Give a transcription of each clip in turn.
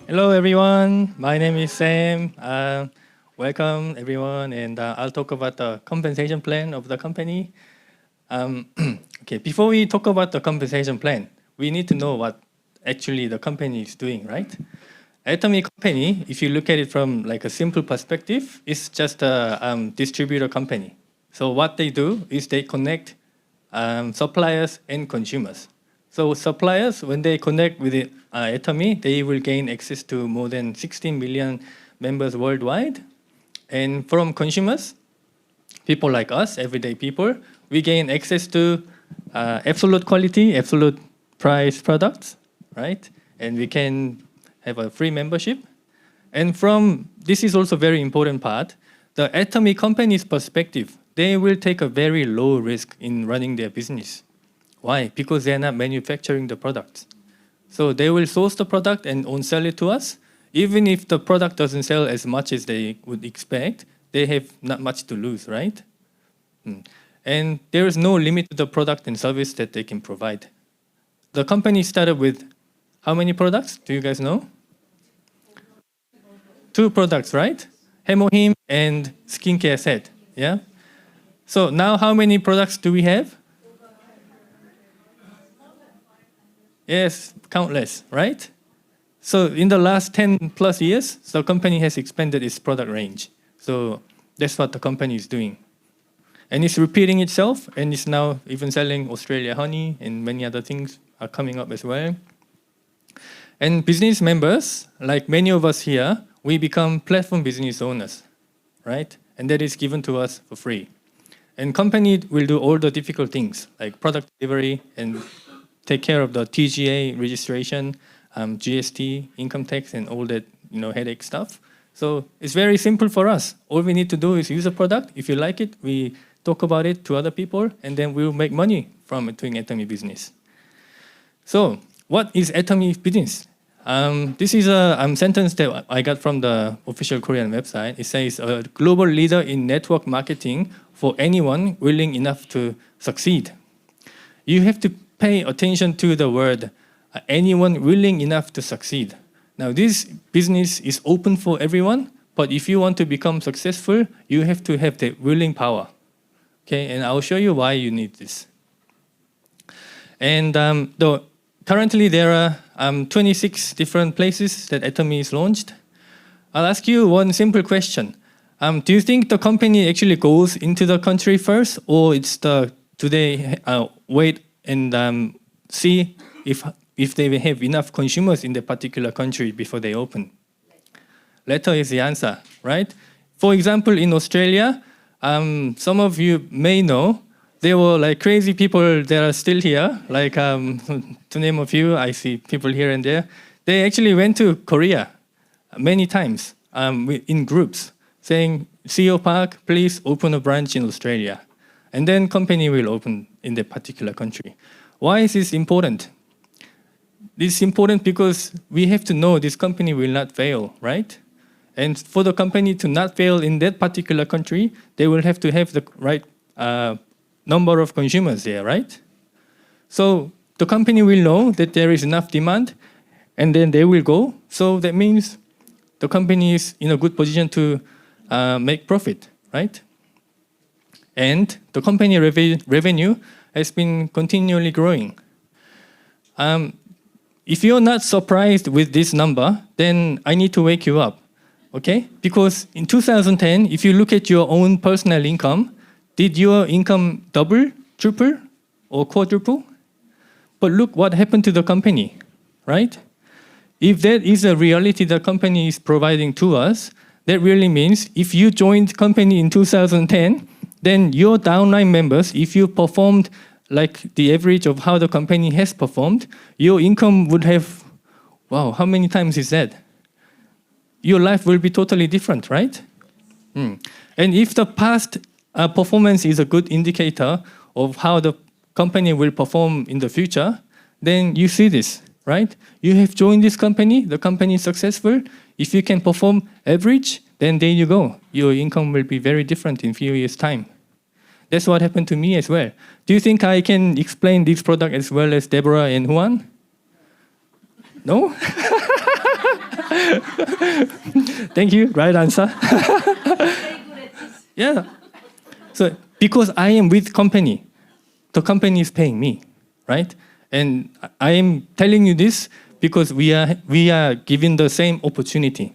Hello, everyone. My name is Sam. Welcome, everyone, and I'll talk about the compensation plan of the company. Okay, before we talk about the compensation plan, we need to know what actually the company is doing, right? Atomy company, if you look at it from like a simple perspective, is just a distributor company. So what they do is they connect suppliers and consumers. So suppliers, when they connect with Atomy, they will gain access to more than 16 million members worldwide. And from consumers, people like us, everyday people, we gain access to absolute quality, absolute price products, right? And we can have a free membership. And from, this is also very important part, the Atomy company's perspective, they will take a very low risk in running their business. Why? Because they're not manufacturing the products. So they will source the product and on-sell it to us. Even if the product doesn't sell as much as they would expect, they have not much to lose, right? And there is no limit to the product and service that they can provide. The company started with how many products? Do you guys know? 2 products, right? Hemohim and skincare set, yeah? So now how many products do we have? Yes, countless, right? So in the last 10 plus years, the company has expanded its product range. So that's what the company is doing. And it's repeating itself, and it's now even selling Australia honey, and many other things are coming up as well. And business members, like many of us here, we become platform business owners, right? And that is given to us for free. And company will do all the difficult things, like product delivery and take care of the TGA registration, GST, income tax, and all that headache stuff. So it's very simple for us. All we need to do is use a product. If you like it, we talk about it to other people, and then we'll make money from doing Atomy business. So what is Atomy business? This is a sentence that I got from the official Korean website. It says, a global leader in network marketing for anyone willing enough to succeed. You have to pay attention to the word, anyone willing enough to succeed. Now, this business is open for everyone, but if you want to become successful, you have to have the willing power. Okay, and I'll show you why you need this. And currently there are 26 different places that Atomy is launched. I'll ask you one simple question. Do you think the company actually goes into the country first, or do they wait and see if they have enough consumers in the particular country before they open? Latter is the answer, right? For example, in Australia, some of you may know, there were like crazy people that are still here, like to name a few, I see people here and there. They actually went to Korea many times in groups, saying, CEO Park, please open a branch in Australia. And then company will open in the particular country. Why is this important? This is important because we have to know this company will not fail, right? And for the company to not fail in that particular country, they will have to have the right number of consumers there, right? So the company will know that there is enough demand, and then they will go. So that means the company is in a good position to make profit, right? And the company revenue has been continually growing. If you're not surprised with this number, then I need to wake you up, okay? Because in 2010, if you look at your own personal income, did your income double, triple, or quadruple? But look what happened to the company, right? If that is a reality the company is providing to us, that really means if you joined company in 2010, then your downline members, if you performed like the average of how the company has performed, your income would have, wow, how many times is that? Your life will be totally different, right? And if the past performance is a good indicator of how the company will perform in the future, then you see this, right? You have joined this company, the company is successful. If you can perform average, then there you go. Your income will be very different in a few years' time. That's what happened to me as well. Do you think I can explain this product as well as Deborah and Juan? No? Thank you. Right answer. Yeah. So because I am with company, the company is paying me, right? And I am telling you this because we are given the same opportunity,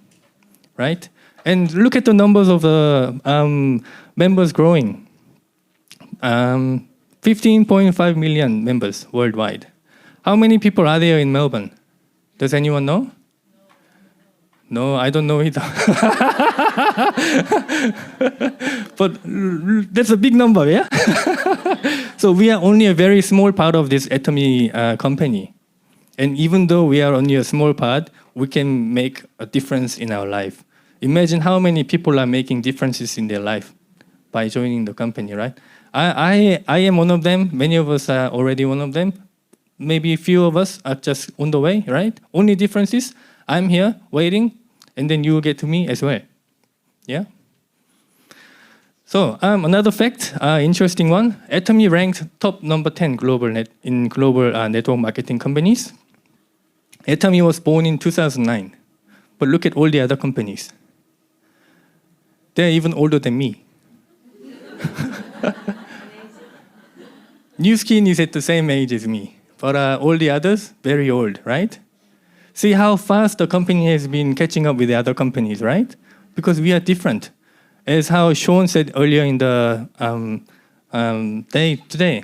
right? And look at the numbers of the members growing. 15.5 million members worldwide. How many people are there in Melbourne? Does anyone know? No, I don't know either. But that's a big number, yeah? So we are only a very small part of this Atomy company. And even though we are only a small part, we can make a difference in our life. Imagine how many people are making differences in their life by joining the company, right? I am one of them. Many of us are already one of them. Maybe a few of us are just on the way, right? Only difference is I'm here waiting, and then you will get to me as well. Yeah? So another fact, interesting one. Atomy ranked top number 10 global network marketing companies. Atomy was born in 2009. But look at all the other companies. They're even older than me. New Skin is at the same age as me. But all the others, very old, right? See how fast the company has been catching up with the other companies, right? Because we are different. As how Sean said earlier in the day today,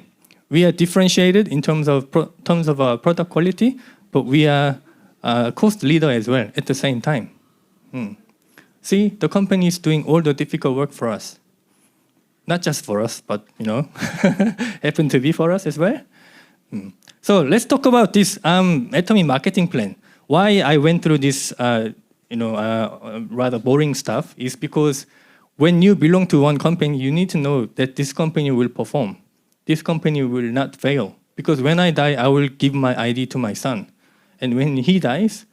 we are differentiated in terms of our product quality, but we are cost leader as well at the same time. See, the company is doing all the difficult work for us. Not just for us, but happen to be for us as well. So let's talk about this Atomy marketing plan. Why I went through this, rather boring stuff is because when you belong to one company, you need to know that this company will perform. This company will not fail. Because when I die, I will give my ID to my son. And when he dies,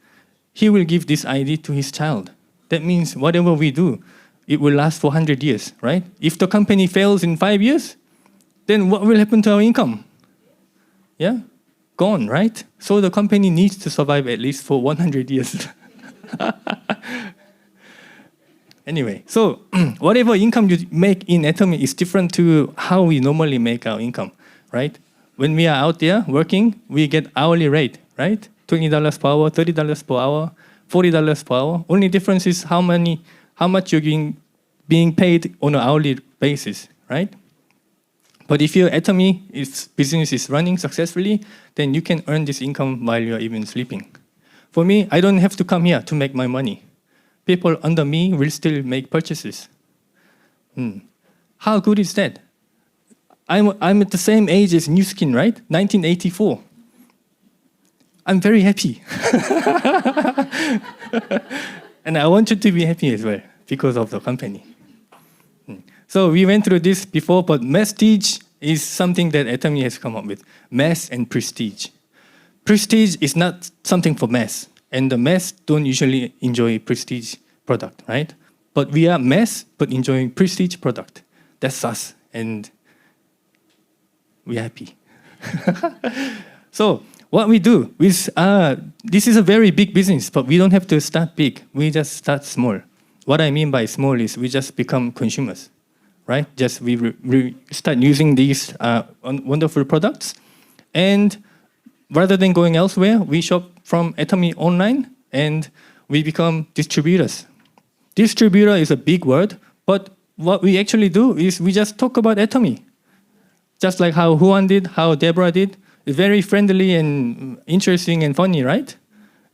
he will give this ID to his child. That means whatever we do, it will last for 100 years, right? If the company fails in 5 years, then what will happen to our income? Yeah? Gone, right? So the company needs to survive at least for 100 years. Anyway, so whatever income you make in Atomy is different to how we normally make our income, right? When we are out there working, we get hourly rate, right? $20 per hour, $30 per hour, $40 per hour. Only difference is how much you're being paid on an hourly basis, right? But if your Atomy business is running successfully, then you can earn this income while you're even sleeping. For me, I don't have to come here to make my money. People under me will still make purchases. How good is that? I'm at the same age as New Skin, right? 1984. I'm very happy. And I want you to be happy as well because of the company. So we went through this before, but prestige is something that Atomy has come up with. Mass and prestige. Prestige is not something for mass. And the mass don't usually enjoy prestige product, right? But we are mass, but enjoying prestige product. That's us. And we're happy. So what we do is, this is a very big business, but we don't have to start big. We just start small. What I mean by small is we just become consumers, right? Just we start using these wonderful products. And rather than going elsewhere, we shop from Atomy online and we become distributors. Distributor is a big word, but what we actually do is we just talk about Atomy. Just like how Juan did, how Deborah did. It's very friendly and interesting and funny, right?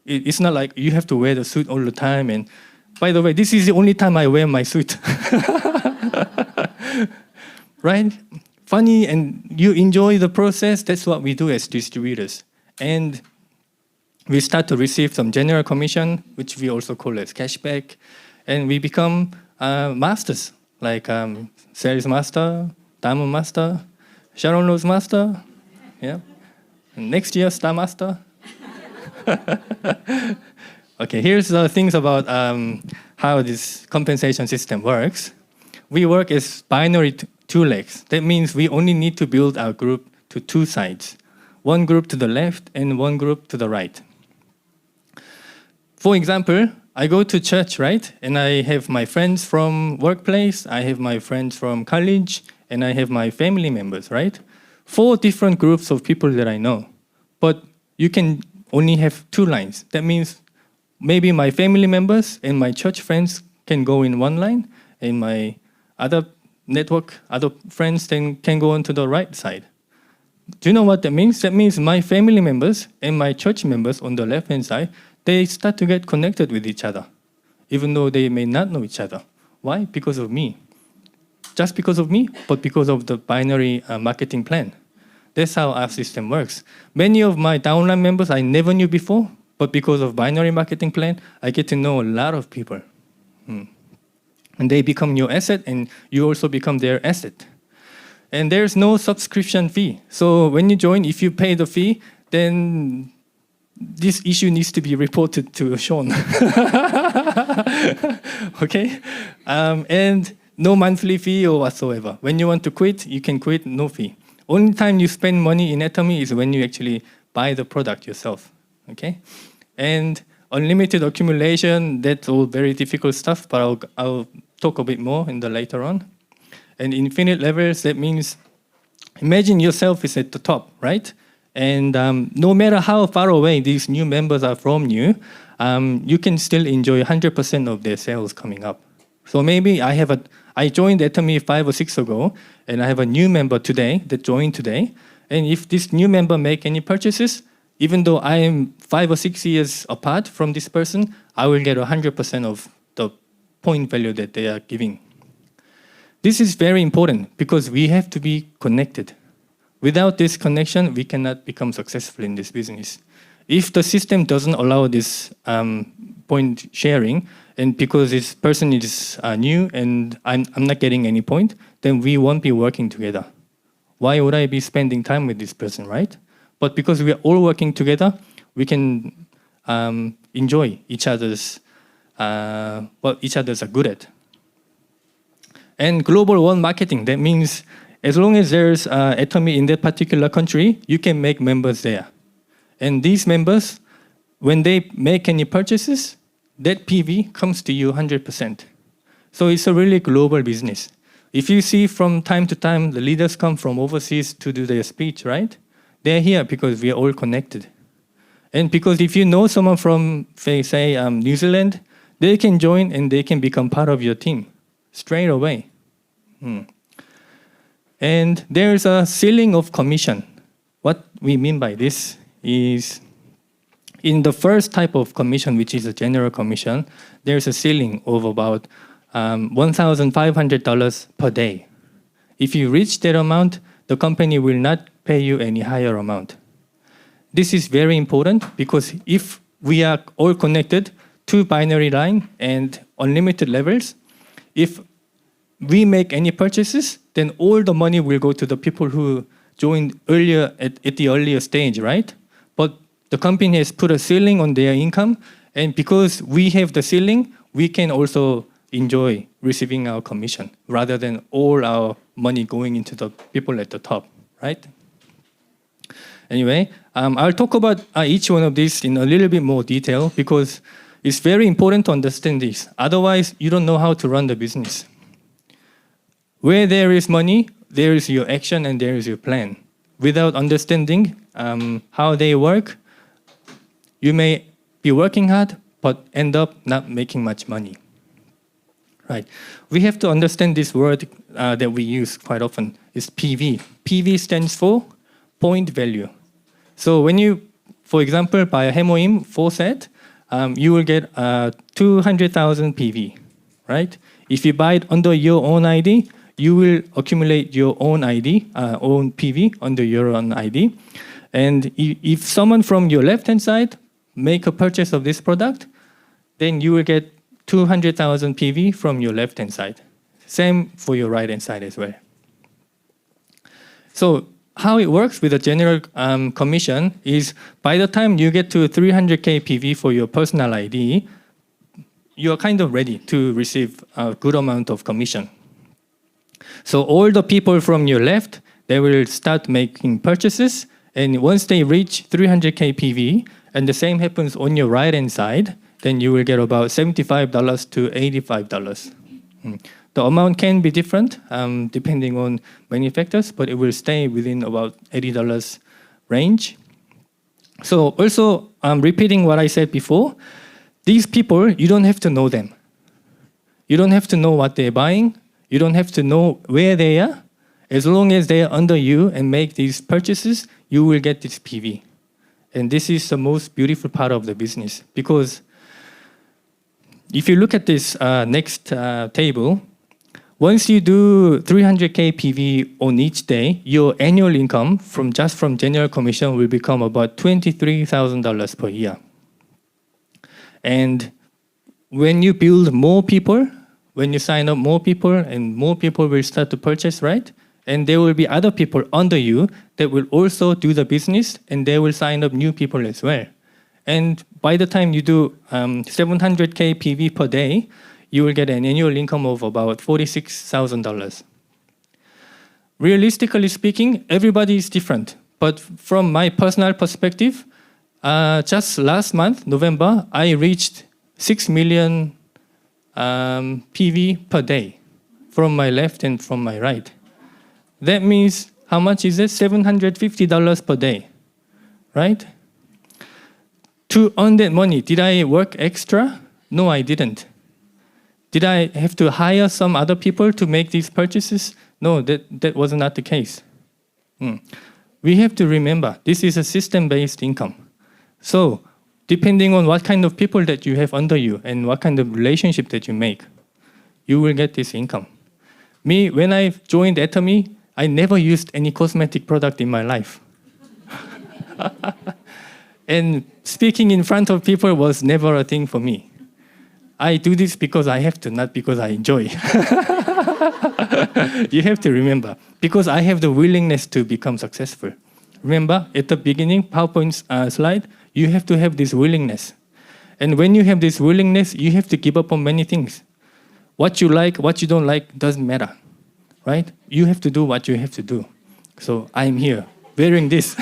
It's not like you have to wear the suit all the time. And by the way, this is the only time I wear my suit. Right? Funny and you enjoy the process. That's what we do as distributors. And we start to receive some general commission, which we also call as cashback. And we become masters, like sales master, diamond master, Sharon Rose master. Yeah. And next year, star master. Okay, here's the things about how this compensation system works. We work as binary two legs. That means we only need to build our group to two sides. One group to the left and one group to the right. For example, I go to church, right? And I have my friends from workplace, I have my friends from college, and I have my family members, right? 4 different groups of people that I know. But you can only have 2 lines. That means maybe my family members and my church friends can go in one line, and my other network, other friends then can go onto the right side. Do you know what that means? That means my family members and my church members on the left-hand side, they start to get connected with each other, even though they may not know each other. Why? Because of me. Just because of me, but because of the binary marketing plan. That's how our system works. Many of my downline members I never knew before, but because of binary marketing plan, I get to know a lot of people. And they become your asset, and you also become their asset. And there's no subscription fee. So when you join, if you pay the fee, then this issue needs to be reported to Sean. Okay? And no monthly fee or whatsoever. When you want to quit, you can quit, no fee. Only time you spend money in Atomy is when you actually buy the product yourself. Okay? And unlimited accumulation, that's all very difficult stuff, but I'll talk a bit more in the later on. And infinite levels, that means imagine yourself is at the top, right? And no matter how far away these new members are from you, you can still enjoy 100% of their sales coming up. So maybe I joined Atomy 5 or 6 ago, and I have a new member today that joined today. And if this new member make any purchases, even though I am 5 or 6 years apart from this person, I will get 100% of the point value that they are giving. This is very important because we have to be connected. Without this connection, we cannot become successful in this business. If the system doesn't allow this point sharing, and because this person is new and I'm not getting any point, then we won't be working together. Why would I be spending time with this person, right? But because we are all working together, we can enjoy each other's what each others are good at. And global one marketing, that means as long as there's Atomy in that particular country, you can make members there. And these members, when they make any purchases, that PV comes to you 100%. So it's a really global business. If you see from time to time, the leaders come from overseas to do their speech, right? They're here because we are all connected. And because if you know someone from, say, New Zealand, they can join and they can become part of your team straight away. And there's a ceiling of commission. What we mean by this is, in the first type of commission, which is a general commission, there's a ceiling of about $1,500 per day. If you reach that amount, the company will not pay you any higher amount. This is very important because if we are all connected to binary line and unlimited levels, if we make any purchases, then all the money will go to the people who joined earlier at the earlier stage, right? But the company has put a ceiling on their income, and because we have the ceiling, we can also enjoy receiving our commission rather than all our money going into the people at the top, right? Anyway, I'll talk about each one of these in a little bit more detail because it's very important to understand this. Otherwise, you don't know how to run the business. Where there is money, there is your action and there is your plan. Without understanding how they work, you may be working hard, but end up not making much money. Right. We have to understand this word that we use quite often is PV. PV stands for point value. So when you, for example, buy a Hemoim 4 set, you will get 200,000 PV, right? If you buy it under your own ID, you will accumulate your own ID, own PV under your own ID. And if someone from your left-hand side make a purchase of this product, then you will get 200,000 PV from your left-hand side. Same for your right-hand side as well. So how it works with a general commission is by the time you get to 300K PV for your personal ID, you're kind of ready to receive a good amount of commission. So all the people from your left, they will start making purchases, and once they reach 300K PV, and the same happens on your right-hand side, then you will get about $75 to $85. The amount can be different depending on many factors, but it will stay within about $80 range. So also, repeating what I said before, these people, you don't have to know them. You don't have to know what they're buying. You don't have to know where they are. As long as they are under you and make these purchases, you will get this PV. And this is the most beautiful part of the business, because if you look at this next table, once you do 300K PV on each day, your annual income from general commission will become about $23,000 per year. And when you build more people, when you sign up more people, and more people will start to purchase, right? And there will be other people under you that will also do the business, and they will sign up new people as well. And by the time you do 700K PV per day, you will get an annual income of about $46,000. Realistically speaking, everybody is different. But from my personal perspective, just last month, November, I reached 6 million PV per day from my left and from my right. That means, how much is it? $750 per day, right? To earn that money, did I work extra? No, I didn't. Did I have to hire some other people to make these purchases? No, that was not the case. We have to remember, this is a system-based income. So, depending on what kind of people that you have under you and what kind of relationship that you make, you will get this income. Me, when I joined Atomy, I never used any cosmetic product in my life. And speaking in front of people was never a thing for me. I do this because I have to, not because I enjoy. You have to remember, because I have the willingness to become successful. Remember, at the beginning, PowerPoint slide, you have to have this willingness. And when you have this willingness, you have to give up on many things. What you like, what you don't like, doesn't matter, right? You have to do what you have to do. So I'm here, wearing this.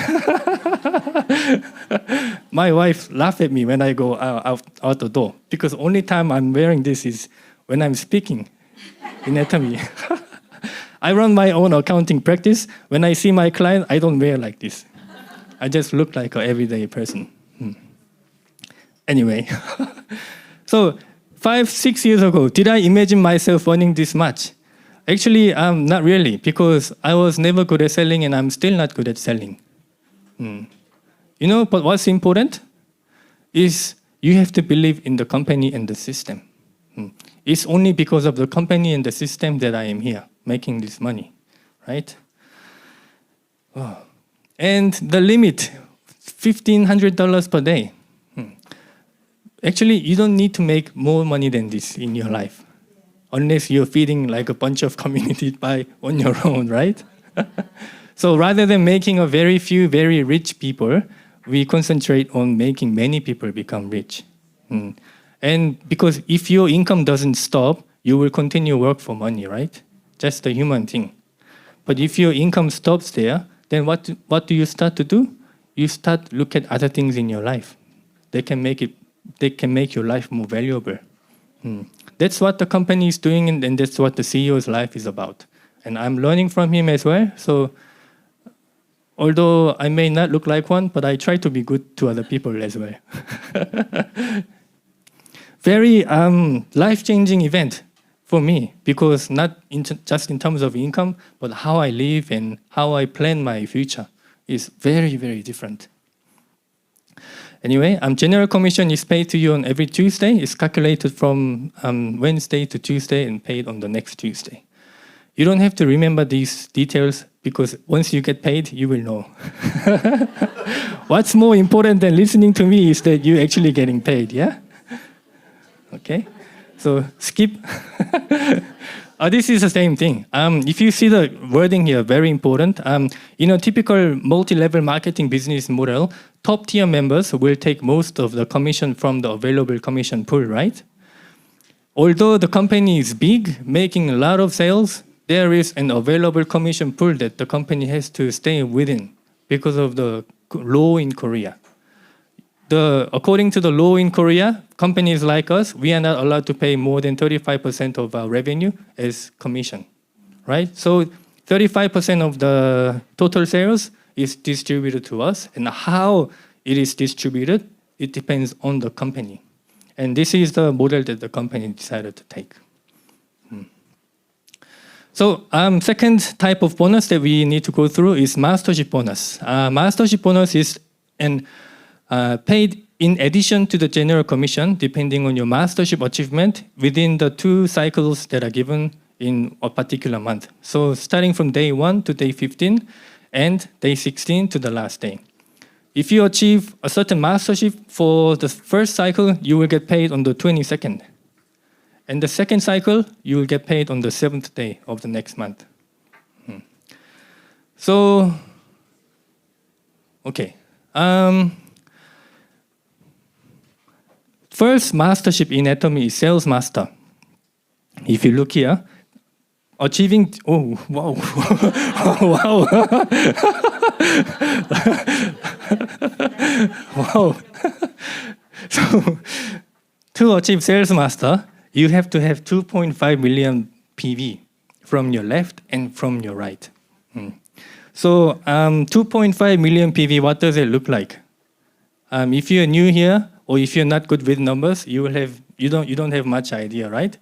My wife laughs at me when I go out the door, because only time I'm wearing this is when I'm speaking in Atomy. I run my own accounting practice. When I see my client, I don't wear like this. I just look like an everyday person. Anyway, so 5-6 years ago, did I imagine myself earning this much? Actually, not really, because I was never good at selling and I'm still not good at selling. You know, but what's important is you have to believe in the company and the system. It's only because of the company and the system that I am here, making this money, right? Oh. And the limit, $1,500 per day. Actually, you don't need to make more money than this in your life, unless you're feeding like a bunch of community on your own, right? So rather than making a very few very rich people, we concentrate on making many people become rich. And because if your income doesn't stop, you will continue work for money, right? Just a human thing. But if your income stops there, then what do you start to do? You start to look at other things in your life. They can make your life more valuable. That's what the company is doing, and that's what the CEO's life is about. And I'm learning from him as well. So although I may not look like one, but I try to be good to other people as well. Very life-changing event for me, because not just in terms of income, but how I live and how I plan my future is very, very different. Anyway, general commission is paid to you on every Tuesday. It's calculated from Wednesday to Tuesday and paid on the next Tuesday. You don't have to remember these details, because once you get paid, you will know. What's more important than listening to me is that you're actually getting paid, yeah? Okay, so skip. This is the same thing. If you see the wording here, very important. In a typical multi-level marketing business model, top-tier members will take most of the commission from the available commission pool, right? Although the company is big, making a lot of sales, there is an available commission pool that the company has to stay within because of the law in Korea. according to the law in Korea, companies like us, we are not allowed to pay more than 35% of our revenue as commission, right? So 35% of the total sales is distributed to us, and how it is distributed, it depends on the company. And this is the model that the company decided to take. So second type of bonus that we need to go through is mastership bonus. Mastership bonus is paid in addition to the general commission, depending on your mastership achievement within the 2 cycles that are given in a particular month. So starting from day 1 to day 15 and day 16 to the last day. If you achieve a certain mastership for the first cycle, you will get paid on the 22nd. And the second cycle, you will get paid on the 7th day of the next month. So, okay. First mastership in Atomy is sales master. If you look here, achieving, oh, wow. Wow. Wow. So, to achieve sales master, you have to have 2.5 million PV from your left and from your right. So 2.5 million PV, what does it look like? If you're new here, or if you're not good with numbers, you don't have much idea, right?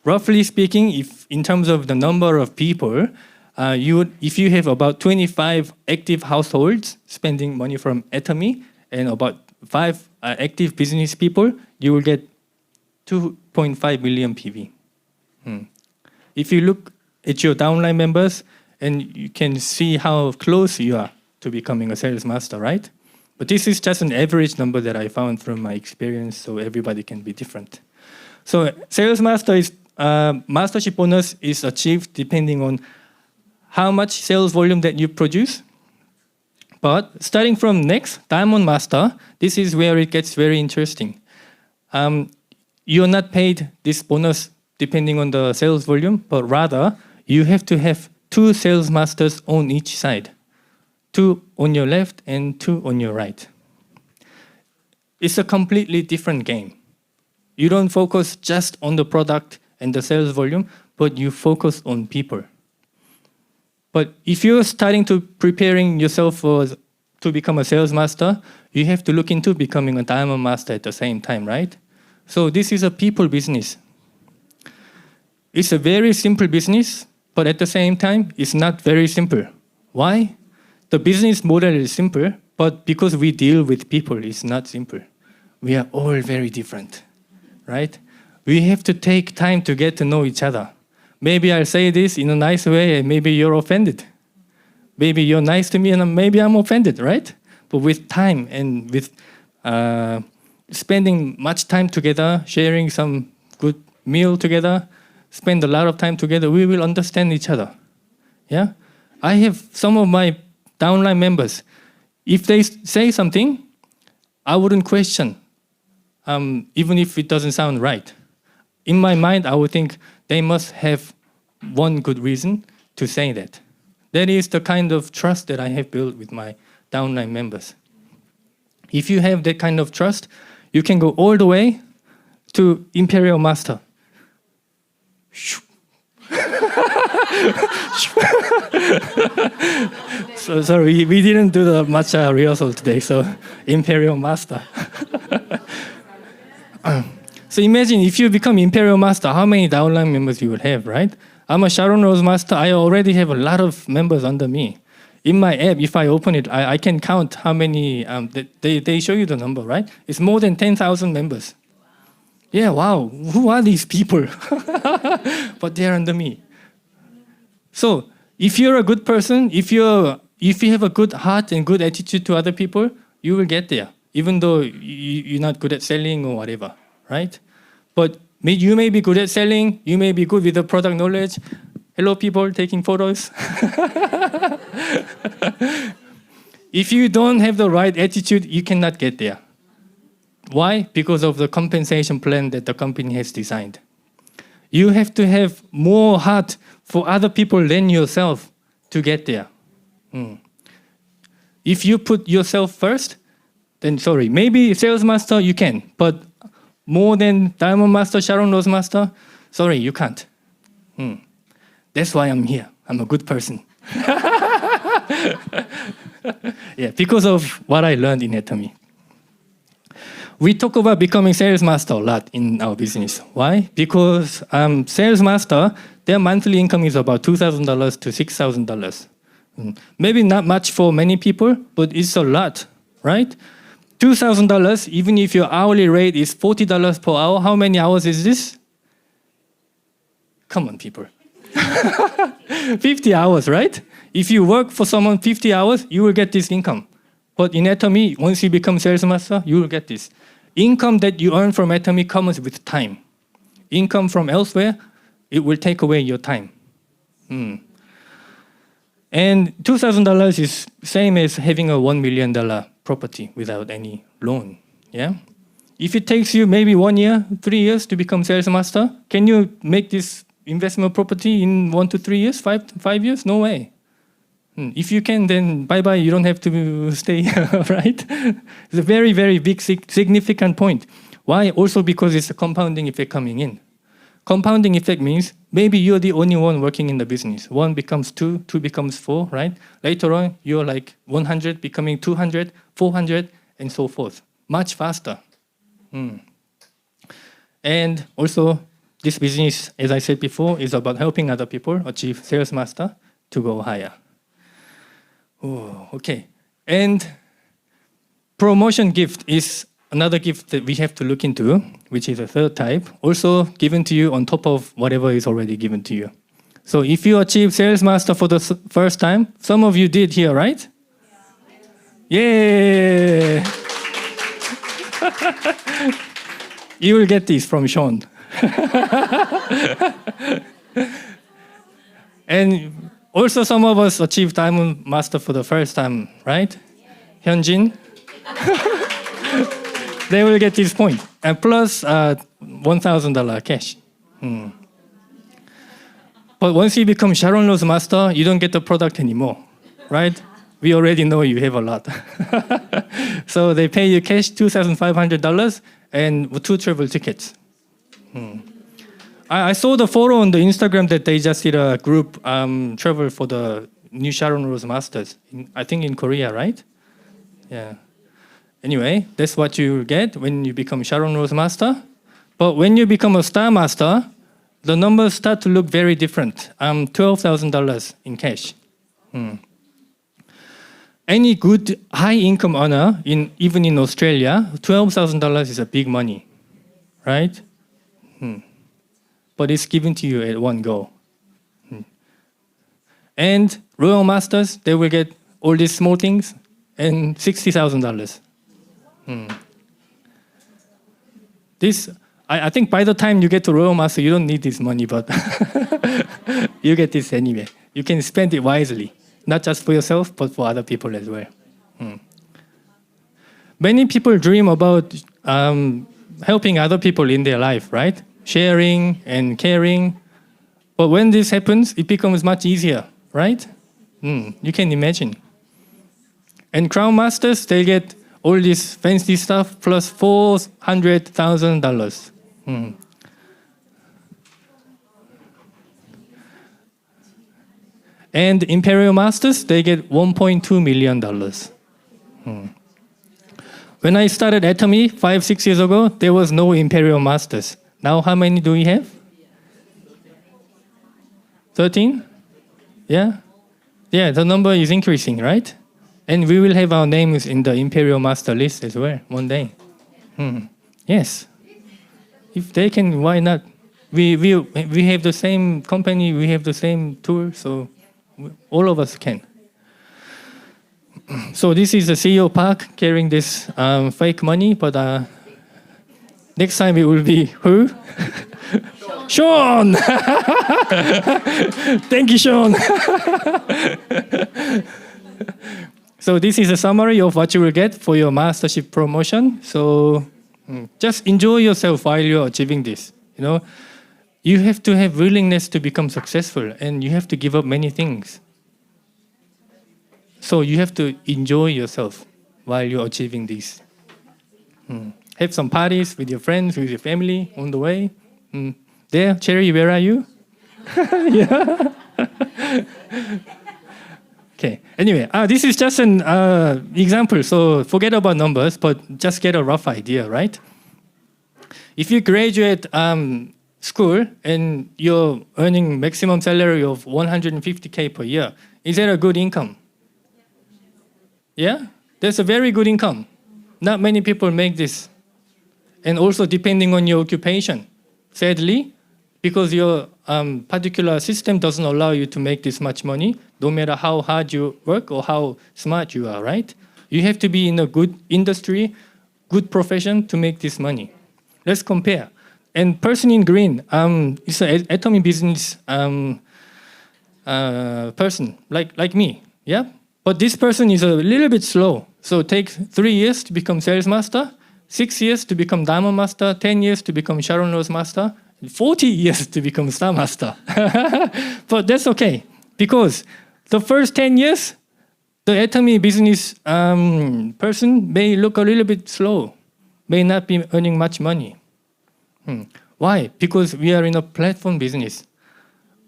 Roughly speaking, if in terms of the number of people, if you have about 25 active households spending money from Atomy and about 5 active business people, you will get 2.5 million PV. If you look at your downline members, and you can see how close you are to becoming a sales master, right? But this is just an average number that I found from my experience, so everybody can be different. So sales master is mastership bonus is achieved depending on how much sales volume that you produce. But starting from next, diamond master, this is where it gets very interesting. You're not paid this bonus depending on the sales volume, but rather you have to have 2 sales masters on each side. 2 on your left and 2 on your right. It's a completely different game. You don't focus just on the product and the sales volume, but you focus on people. But if you're starting to preparing yourself to become a sales master, you have to look into becoming a diamond master at the same time, right? So this is a people business. It's a very simple business, but at the same time, it's not very simple. Why? The business model is simple, but because we deal with people, it's not simple. We are all very different, right? We have to take time to get to know each other. Maybe I'll say this in a nice way, and maybe you're offended. Maybe you're nice to me, and maybe I'm offended, right? But with time and with spending much time together, sharing some good meal together, spend a lot of time together, we will understand each other. Yeah? I have some of my downline members. If they say something, I wouldn't question, even if it doesn't sound right. In my mind, I would think they must have one good reason to say that. That is the kind of trust that I have built with my downline members. If you have that kind of trust, you can go all the way to Imperial Master. So sorry, we didn't do the much rehearsal today, so Imperial Master. So imagine if you become Imperial Master, how many downline members you would have, right? I'm a Sharon Rose Master, I already have a lot of members under me. In my app, if I open it, I can count how many, they show you the number, right? It's more than 10,000 members. Yeah, wow, who are these people? But they're under me. So if you're a good person, if you have a good heart and good attitude to other people, you will get there, even though you're not good at selling or whatever, right? But you may be good at selling, you may be good with the product knowledge. Hello, people taking photos. If you don't have the right attitude, you cannot get there. Why? Because of the compensation plan that the company has designed. You have to have more heart for other people than yourself to get there. If you put yourself first, then sorry, maybe sales master you can, but more than diamond master, Sharon Rose master, sorry, you can't. That's why I'm here. I'm a good person. Yeah, because of what I learned in Atomy. We talk about becoming sales master a lot in our business. Why? Because sales master, their monthly income is about $2,000 to $6,000. Maybe not much for many people, but it's a lot, right? $2,000, even if your hourly rate is $40 per hour, how many hours is this? Come on, people. 50 hours, right? If you work for someone 50 hours, you will get this income. But in Atomy, once you become sales master, you will get this. Income that you earn from Atomy comes with time. Income from elsewhere, it will take away your time. And $2,000 is same as having a $1 million property without any loan. Yeah. If it takes you maybe 1 year, 3 years to become sales master, can you make this investment property in 1 to 3 years, 5 years? No way. If you can, then bye-bye, you don't have to stay, right? It's a very, very big, significant point. Why? Also because it's a compounding effect coming in. Compounding effect means maybe you're the only one working in the business. 1 becomes 2, 2 becomes 4, right? Later on, you're like 100 becoming 200, 400, and so forth. Much faster. And also, this business, as I said before, is about helping other people achieve sales master to go higher. Oh, okay. And promotion gift is another gift that we have to look into, which is a third type, also given to you on top of whatever is already given to you. So if you achieve sales master for the first time, some of you did here, right? Yeah. You will get this from Sean. And also some of us achieved diamond master for the first time, right? Hyunjin. They will get this point. And plus $1,000 cash. But once you become Sharon Rose master, you don't get the product anymore, right? We already know you have a lot. So they pay you cash $2,500 and 2 travel tickets. I saw the photo on the Instagram that they just did a group travel for the new Sharon Rose Masters. I think in Korea, right? Yeah. Anyway, that's what you get when you become Sharon Rose Master. But when you become a Star Master, the numbers start to look very different. $12,000 in cash. Any good high-income earner, even in Australia, $12,000 is a big money, right? But it's given to you at one go. And Royal Masters, they will get all these small things and $60,000. This, I think by the time you get to Royal Master, you don't need this money, but you get this anyway. You can spend it wisely, not just for yourself, but for other people as well. Many people dream about helping other people in their life, right? Sharing and caring. But when this happens, it becomes much easier, right? You can imagine. And Crown Masters, they get all this fancy stuff plus $400,000. And Imperial Masters, they get $1.2 million. When I started Atomy 5-6 years ago, there was no Imperial Masters. Now how many do we have? 13? Yeah? Yeah, the number is increasing, right? And we will have our names in the Imperial Master list as well one day. Yes. If they can, why not? We have the same company, we have the same tool, so all of us can. So this is the CEO Park carrying this fake money, but next time it will be who? Sean! Thank you, Sean. So this is a summary of what you will get for your mastership promotion. So just enjoy yourself while you're achieving this. You know, you have to have willingness to become successful, and you have to give up many things. So you have to enjoy yourself while you're achieving this. Have some parties with your friends, with your family on the way. There, Cherry, where are you? Yeah. Okay. Anyway, this is just an example. So forget about numbers, but just get a rough idea, right? If you graduate school and you're earning maximum salary of 150K per year, is that a good income? Yeah? That's a very good income. Not many people make this. And also depending on your occupation. Sadly, because your particular system doesn't allow you to make this much money, no matter how hard you work or how smart you are, right? You have to be in a good industry, good profession to make this money. Let's compare. And person in green is an atomic business person, like me, yeah? But this person is a little bit slow. So take 3 years to become sales master, 6 years to become diamond master, 10 years to become Sharon Rose master, 40 years to become star master. But that's okay, because the first 10 years, the atomic business person may look a little bit slow, may not be earning much money. Why? Because we are in a platform business.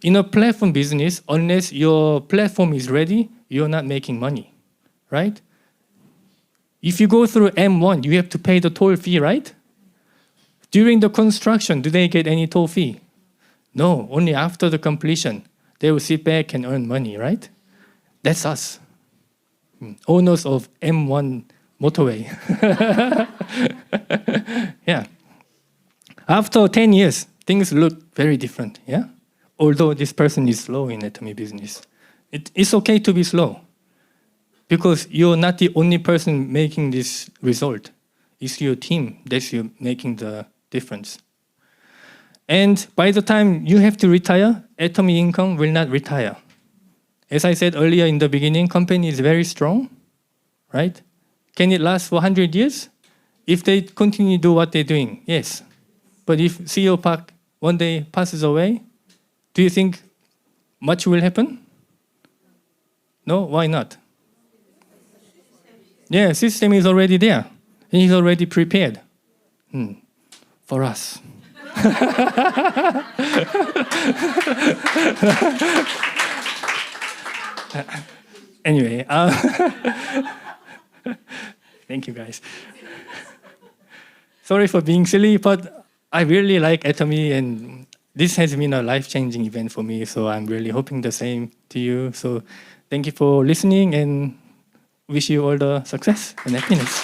In a platform business, unless your platform is ready, you're not making money, right? If you go through M1, you have to pay the toll fee, right? During the construction, do they get any toll fee? No, only after the completion. They will sit back and earn money, right? That's us, owners of M1 motorway. Yeah. After 10 years, things look very different, yeah? Although this person is slow in atomic business. It's okay to be slow, because you're not the only person making this result. It's your team that's you making the difference. And by the time you have to retire, atomic income will not retire. As I said earlier in the beginning, company is very strong, right? Can it last for 100 years? If they continue to do what they're doing, yes. But if CEO Park one day passes away, do you think much will happen? No, why not? Yeah, system is already there. And he's already prepared for us. Anyway, thank you guys. Sorry for being silly, but I really like atomy, and this has been a life-changing event for me, so I'm really hoping the same to you. So thank you for listening, and wish you all the success and happiness.